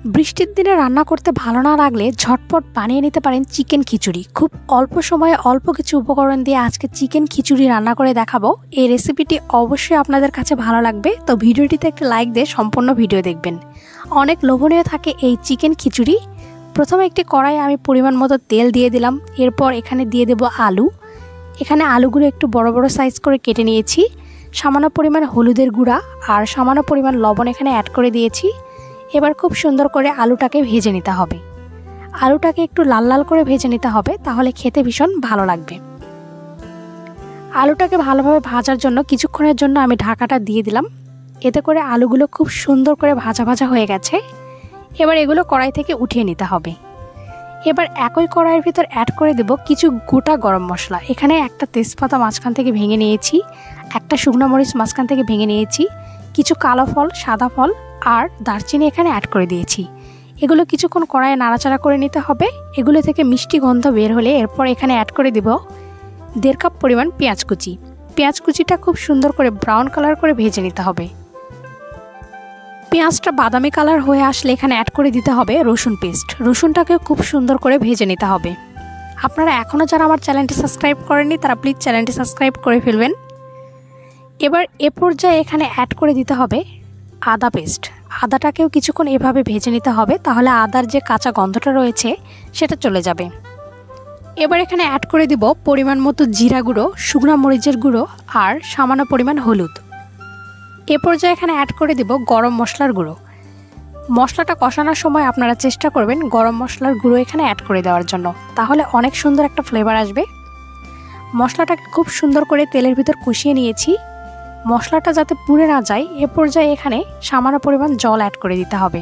বৃষ্টির দিনে রান্না করতে ভালো না লাগলে ঝটপট বানিয়ে নিতে পারেন চিকেন খিচুড়ি। খুব অল্প সময়ে অল্প কিছু উপকরণ দিয়ে আজকে চিকেন খিচুড়ি রান্না করে দেখাবো। এই রেসিপিটি অবশ্যই আপনাদের কাছে ভালো লাগবে, তো ভিডিওটিতে একটা লাইক দিয়ে সম্পূর্ণ ভিডিও দেখবেন। অনেক লোভনীয় থাকে এই চিকেন খিচুড়ি। প্রথমে একটি কড়াইয়ে আমি পরিমাণ মতো তেল দিয়ে দিলাম। এরপর এখানে দিয়ে দেব আলু। এখানে আলুগুলো একটু বড় বড় সাইজ করে কেটে নিয়েছি। সামান্য পরিমাণ হলুদের গুঁড়া আর সামান্য পরিমাণ লবণ এখানে অ্যাড করে দিয়েছি। এবার খুব সুন্দর করে আলুটাকে ভেজে নিতে হবে। আলুটাকে একটু লাল লাল করে ভেজে নিতে হবে, তাহলে খেতে ভীষণ ভালো লাগবে। আলুটাকে ভালোভাবে ভাজার জন্য কিছুক্ষণের জন্য আমি ঢাকাটা দিয়ে দিলাম। এতে করে আলুগুলো খুব সুন্দর করে ভাজা ভাজা হয়ে গেছে। এবার এগুলো কড়াই থেকে উঠিয়ে নিতে হবে। এবার একই কড়াইয়ের ভিতর অ্যাড করে দেব কিছু গোটা গরম মশলা। এখানে একটা তেজপাতা মাঝখান থেকে ভেঙে নিয়েছি, একটা শুকনো মরিচ মাঝখান থেকে ভেঙে নিয়েছি, কিছু কালো ফল, সাদা ফল আর দারচিনি এখানে অ্যাড করে দিয়েছি। এগুলো কিছুক্ষণ কড়াইয়ে নাড়াচাড়া করে নিতে হবে। এগুলো থেকে মিষ্টি গন্ধ বের হলে এরপর এখানে অ্যাড করে দেব 1.5 কাপ পরিমাণ পেঁয়াজ কুচি। পেঁয়াজ কুচিটা খুব সুন্দর করে ব্রাউন কালার করে ভেজে নিতে হবে। পেঁয়াজটা বাদামি কালার হয়ে আসলে এখানে অ্যাড করে দিতে হবে রসুন পেস্ট। রসুনটাকে খুব সুন্দর করে ভেজে নিতে হবে। আপনারা এখনও যারা আমার চ্যানেলটি সাবস্ক্রাইব করেননি তারা প্লিজ চ্যানেলটি সাবস্ক্রাইব করে ফেলবেন। এবার এ পর্যায়ে এখানে অ্যাড করে দিতে হবে আদা পেস্ট। আদাটাকেও কিছুক্ষণ এভাবে ভেজে নিতে হবে, তাহলে আদার যে কাঁচা গন্ধটা রয়েছে সেটা চলে যাবে। এবার এখানে অ্যাড করে দিব পরিমাণ মতো জিরা গুঁড়ো, শুকনো মরিচের গুঁড়ো আর সামান্য পরিমাণ হলুদ। এ পর্যায়ে এখানে অ্যাড করে দিব গরম মশলার গুঁড়ো। মশলাটা কষানোর সময় আপনারা চেষ্টা করবেন গরম মশলার গুঁড়ো এখানে অ্যাড করে দেওয়ার জন্য, তাহলে অনেক সুন্দর একটা ফ্লেভার আসবে। মশলাটাকে খুব সুন্দর করে তেলের ভিতর কষিয়ে নিয়েছি। মশলাটা যাতে পুড়ে না যায় এ পর্যায়ে এখানে সামান্য পরিমাণ জল অ্যাড করে দিতে হবে।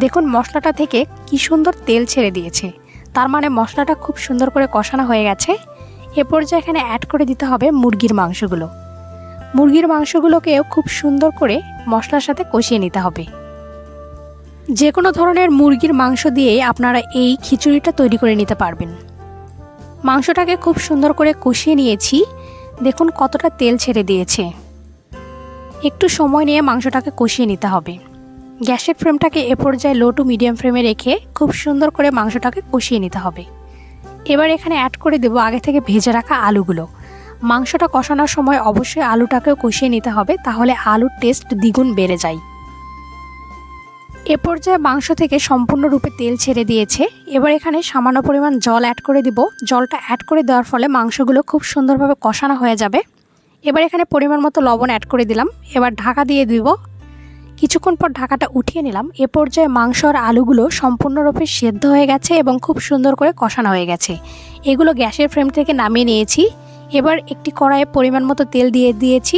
দেখুন মশলাটা থেকে কি সুন্দর তেল ছেড়ে দিয়েছে, তার মানে মশলাটা খুব সুন্দর করে কষানো হয়ে গেছে। এ পর্যায়ে এখানে অ্যাড করে দিতে হবে মুরগির মাংসগুলো। মুরগির মাংসগুলোকেও খুব সুন্দর করে মশলার সাথে কষিয়ে নিতে হবে। যে কোনো ধরনের মুরগির মাংস দিয়ে আপনারা এই খিচুড়িটা তৈরি করে নিতে পারবেন। মাংসটাকে খুব সুন্দর করে কষিয়ে নিয়েছি। দেখুন কতটা তেল ছেড়ে দিয়েছে। একটু সময় নিয়ে মাংসটাকে কষিয়ে নিতে হবে। গ্যাসের ফ্লেমটাকে এ পর্যায়ে লো টু মিডিয়াম ফ্লেমে রেখে খুব সুন্দর করে মাংসটাকে কষিয়ে নিতে হবে। এবার এখানে অ্যাড করে দেব আগে থেকে ভেজে রাখা আলুগুলো। মাংসটা কষানোর সময় অবশ্যই আলুটাকেও কষিয়ে নিতে হবে, তাহলে আলুর টেস্ট দ্বিগুণ বেড়ে যায়। এ পর্যায়ে মাংস থেকে সম্পূর্ণরূপে তেল ছেড়ে দিয়েছে। এবার এখানে সামান্য পরিমাণ জল অ্যাড করে দেব। জলটা অ্যাড করে দেওয়ার ফলে মাংসগুলো খুব সুন্দরভাবে কষানো হয়ে যাবে। এবার এখানে পরিমাণ মতো লবণ অ্যাড করে দিলাম। এবার ঢাকা দিয়ে দিব। কিছুক্ষণ পর ঢাকাটা উঠিয়ে নিলাম। এ পর্যায়ে মাংস আর আলুগুলো সম্পূর্ণরূপে সেদ্ধ হয়ে গেছে এবং খুব সুন্দর করে কষানো হয়ে গেছে। এগুলো গ্যাসের ফ্লেম থেকে নামিয়ে নিয়েছি। এবার একটি কড়াইয়ে পরিমাণ মতো তেল দিয়ে দিয়েছি।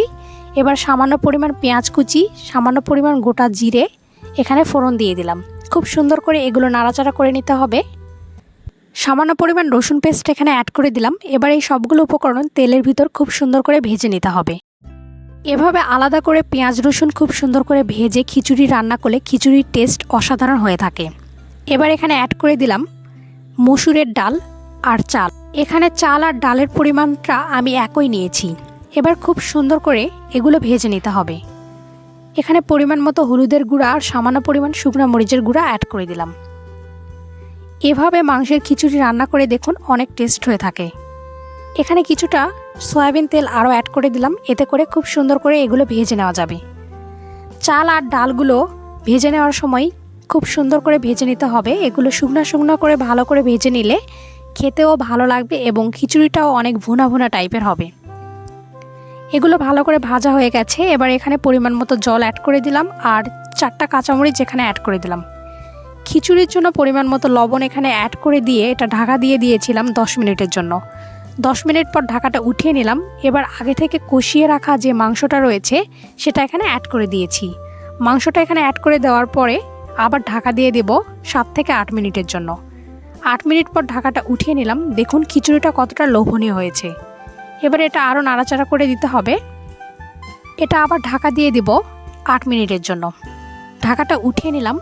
এবার সামান্য পরিমাণ পেঁয়াজ কুচি, সামান্য পরিমাণ গোটা জিরে এখানে ফোড়ন দিয়ে দিলাম। খুব সুন্দর করে এগুলো নাড়াচাড়া করে নিতে হবে। সামান্য পরিমাণ রসুন পেস্ট এখানে অ্যাড করে দিলাম। এবার এই সবগুলো উপকরণ তেলের ভিতর খুব সুন্দর করে ভেজে নিতে হবে। এভাবে আলাদা করে পেঁয়াজ রসুন খুব সুন্দর করে ভেজে খিচুড়ি রান্না করলে খিচুড়ির টেস্ট অসাধারণ হয়ে থাকে। এবার এখানে অ্যাড করে দিলাম মসুরের ডাল আর চাল। এখানে চাল আর ডালের পরিমাণটা আমি একই নিয়েছি। এবার খুব সুন্দর করে এগুলো ভেজে নিতে হবে। এখানে পরিমাণ মতো হলুদের গুঁড়া আর সামান্য পরিমাণ শুকনো মরিচের গুঁড়া অ্যাড করে দিলাম। এভাবে মাংসের খিচুড়ি রান্না করে দেখুন অনেক টেস্ট হয়ে থাকে। এখানে কিছুটা সয়াবিন তেল আরও অ্যাড করে দিলাম। এতে করে খুব সুন্দর করে এগুলো ভেজে নেওয়া যাবে। চাল আর ডালগুলো ভেজে নেওয়ার সময় খুব সুন্দর করে ভেজে নিতে হবে। এগুলো শুকনো শুকনো করে ভালো করে ভেজে নিলে খেতেও ভালো লাগবে এবং খিচুড়িটাও অনেক ভুনা ভুনা টাইপের হবে। এগুলো ভালো করে ভাজা হয়ে গেছে। এবার এখানে পরিমাণ মতো জল অ্যাড করে দিলাম আর 4টা কাঁচামরিচ এখানে অ্যাড করে দিলাম। খিচুড়ির জন্য পরিমাণ মতো লবণ এখানে অ্যাড করে দিয়ে এটা ঢাকা দিয়ে দিয়েছিলাম 10 মিনিটের জন্য। 10 মিনিট পর ঢাকাটা উঠিয়ে নিলাম। এবার আগে থেকে কষিয়ে রাখা যে মাংসটা রয়েছে সেটা এখানে অ্যাড করে দিয়েছি। মাংসটা এখানে অ্যাড করে দেওয়ার পরে আবার ঢাকা দিয়ে দেব 7 থেকে 8 মিনিটের জন্য। 8 মিনিট পর ঢাকাটা উঠিয়ে নিলাম। দেখুন খিচুড়িটা কতটা লোভনীয় হয়েছে। এবার এটা আরও নাড়াচাড়া করে দিতে হবে। এটা আবার ঢাকা দিয়ে দেব 8 মিনিটের জন্য। ঢাকাটা উঠিয়ে নিলাম।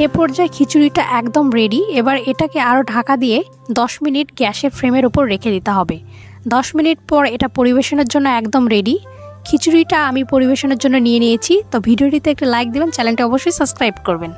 এ পর্যায়ে খিচুড়িটা একদম রেডি। এবার এটাকে আরও ঢাকা দিয়ে 10 মিনিট গ্যাসের ফ্লেমের উপর রেখে দিতে হবে। 10 মিনিট পর এটা পরিবেশনের জন্য একদম রেডি। খিচুড়িটা আমি পরিবেশনের জন্য নিয়ে নিয়েছি। তো ভিডিওটিতে একটা লাইক দিবেন, চ্যানেলটা অবশ্যই সাবস্ক্রাইব করবেন।